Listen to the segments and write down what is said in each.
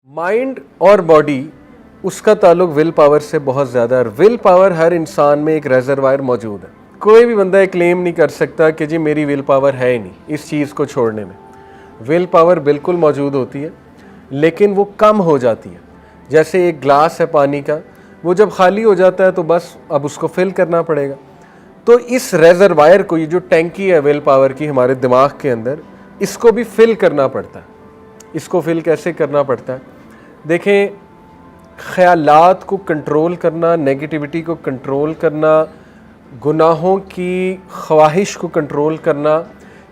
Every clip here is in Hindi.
माइंड और बॉडी उसका ताल्लुक विल पावर से बहुत ज़्यादा है। विल पावर हर इंसान में एक रेजरवायर मौजूद है। कोई भी बंदा ये क्लेम नहीं कर सकता कि जी मेरी विल पावर है ही नहीं इस चीज़ को छोड़ने में। विल पावर बिल्कुल मौजूद होती है, लेकिन वो कम हो जाती है। जैसे एक ग्लास है पानी का, वो जब खाली हो जाता है तो बस अब उसको फिल करना पड़ेगा। तो इस रेजरवायर को, ये जो टैंकी है विल पावर की हमारे दिमाग के अंदर, इसको भी फिल करना पड़ता है। इसको फिल कैसे करना पड़ता है? देखें, ख़यालात को कंट्रोल करना, नेगेटिविटी को कंट्रोल करना, गुनाहों की ख्वाहिश को कंट्रोल करना,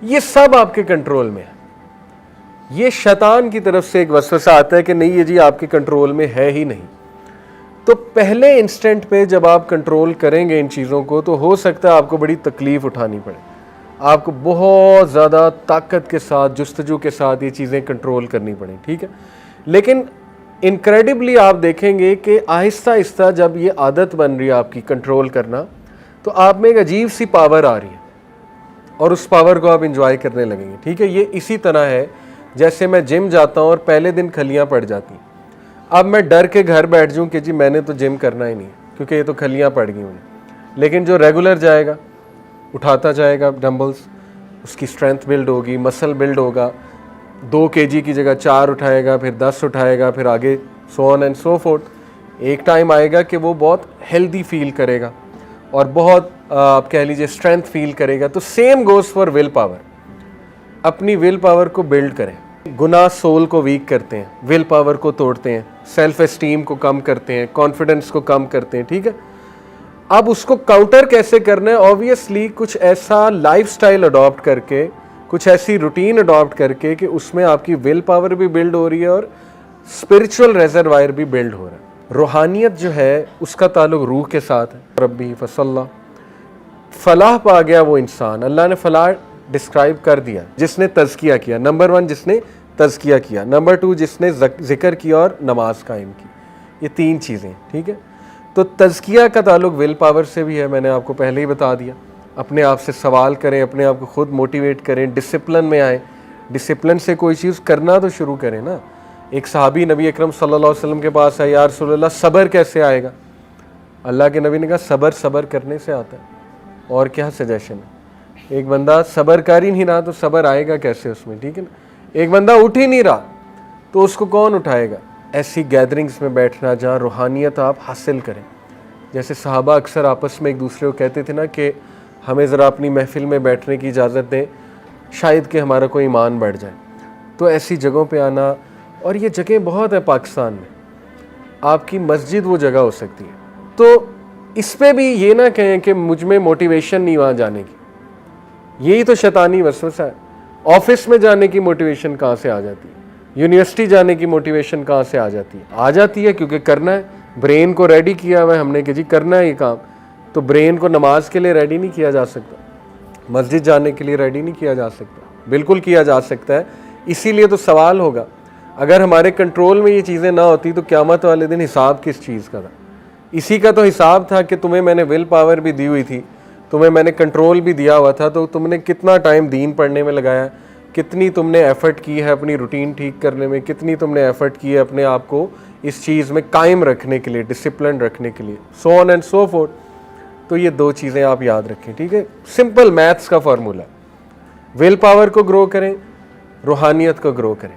ये सब आपके कंट्रोल में है। ये शैतान की तरफ से एक वसवसा आता है कि नहीं, ये जी आपके कंट्रोल में है ही नहीं। तो पहले इंस्टेंट पे जब आप कंट्रोल करेंगे इन चीज़ों को, तो हो सकता है आपको बड़ी तकलीफ़ उठानी पड़े। आपको बहुत ज़्यादा ताकत के साथ, जुस्तजू के साथ ये चीज़ें कंट्रोल करनी पड़े, ठीक है। लेकिन इनक्रेडिबली आप देखेंगे कि आहिस्ता आहिस्ता जब ये आदत बन रही है आपकी कंट्रोल करना, तो आप में एक अजीब सी पावर आ रही है और उस पावर को आप इंजॉय करने लगेंगे, ठीक है। ये इसी तरह है जैसे मैं जिम जाता हूँ और पहले दिन खलियाँ पड़ जाती, अब मैं डर के घर बैठ जाऊँ कि जी मैंने तो जिम करना ही नहीं क्योंकि ये तो खलियाँ पड़ गई मुझे। लेकिन जो रेगुलर जाएगा, उठाता जाएगा डंबल्स, उसकी स्ट्रेंथ बिल्ड होगी, मसल बिल्ड होगा, 2 kg की जगह 4 उठाएगा, फिर 10 उठाएगा, फिर आगे so on and so fourth. एक टाइम आएगा कि वो बहुत हेल्दी फील करेगा और बहुत आप कह लीजिए स्ट्रेंथ फील करेगा। तो same goes for will power. अपनी विल पावर को बिल्ड करें। गुनाह सोल को वीक करते हैं, विल पावर को तोड़ते हैं, सेल्फ एस्टीम को कम करते हैं, कॉन्फिडेंस को कम करते हैं, ठीक है। अब उसको काउंटर कैसे करना है? ऑब्वियसली कुछ ऐसा लाइफस्टाइल अडॉप्ट करके, कुछ ऐसी रूटीन अडॉप्ट करके कि उसमें आपकी विल पावर भी बिल्ड हो रही है और स्पिरिचुअल रेजरवायर भी बिल्ड हो रहा है। रूहानियत जो है उसका ताल्लुक रूह के साथ है। रब्बी फसल्ला, फलाह पा गया वो इंसान। अल्लाह ने फलाह डिस्क्राइब कर दिया जिसने तज़किया किया। नंबर 1 जिसने तज़किया किया, नंबर 2 जिसने जिक्र किया और नमाज कायम की। ये 3 चीज़ें, ठीक है। तो तज़किया का ताल्लुक विल पावर से भी है, मैंने आपको पहले ही बता दिया। अपने आप से सवाल करें, अपने आप को खुद मोटिवेट करें, डिसिप्लिन में आए। डिसिप्लिन से कोई चीज़ करना तो शुरू करें ना। एक सहाबी नबी अकरम सल्लल्लाहु अलैहि वसल्लम के पास आया, या रसूलल्लाह सब्र कैसे आएगा? अल्लाह के नबी ने कहा सब्र करने से आता है। और क्या सजेशन है? एक बंदा सब्र कर ही नहीं रहा तो सब्र आएगा कैसे उसमें, ठीक है ना। एक बंदा उठ ही नहीं रहा तो उसको कौन उठाएगा? ऐसी गैदरिंग्स में बैठना जहाँ रूहानियत आप हासिल करें। जैसे सहाबा अक्सर आपस में एक दूसरे को कहते थे ना कि हमें ज़रा अपनी महफिल में बैठने की इजाज़त दें, शायद कि हमारा कोई ईमान बढ़ जाए। तो ऐसी जगहों पे आना, और ये जगह बहुत है पाकिस्तान में, आपकी मस्जिद वो जगह हो सकती है। तो इस पे भी ये ना कहें कि मुझ में मोटिवेशन नहीं वहाँ जाने की। यही तो शैतानी वसवसा है। ऑफिस में जाने की मोटिवेशन कहाँ से आ जाती है? यूनिवर्सिटी जाने की मोटिवेशन कहाँ से आ जाती है? आ जाती है क्योंकि करना है। ब्रेन को रेडी किया हुआ है हमने कि जी करना है ये काम। तो ब्रेन को नमाज के लिए रेडी नहीं किया जा सकता, मस्जिद जाने के लिए रेडी नहीं किया जा सकता? बिल्कुल किया जा सकता है। इसीलिए तो सवाल होगा, अगर हमारे कंट्रोल में ये चीज़ें ना होती तो क़यामत वाले दिन हिसाब किस चीज़ का था? इसी का तो हिसाब था कि तुम्हें मैंने विल पावर भी दी हुई थी, तुम्हें मैंने कंट्रोल भी दिया हुआ था, तो तुमने कितना टाइम दीन पढ़ने में लगाया, कितनी तुमने एफ़र्ट की है अपनी रूटीन ठीक करने में, कितनी तुमने एफ़र्ट की है अपने आप को इस चीज़ में कायम रखने के लिए, डिसिप्लिन रखने के लिए, so on and so fourth. तो ये 2 चीज़ें आप याद रखें, ठीक है। सिंपल मैथ्स का फार्मूला, विल पावर को ग्रो करें, रूहानियत को ग्रो करें।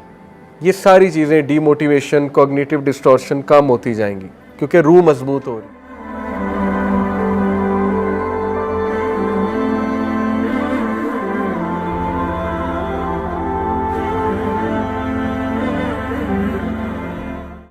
ये सारी चीज़ें, डीमोटिवेशन, कॉग्निटिव डिस्टॉर्शन कम होती जाएंगी क्योंकि रूह मजबूत हो रही है।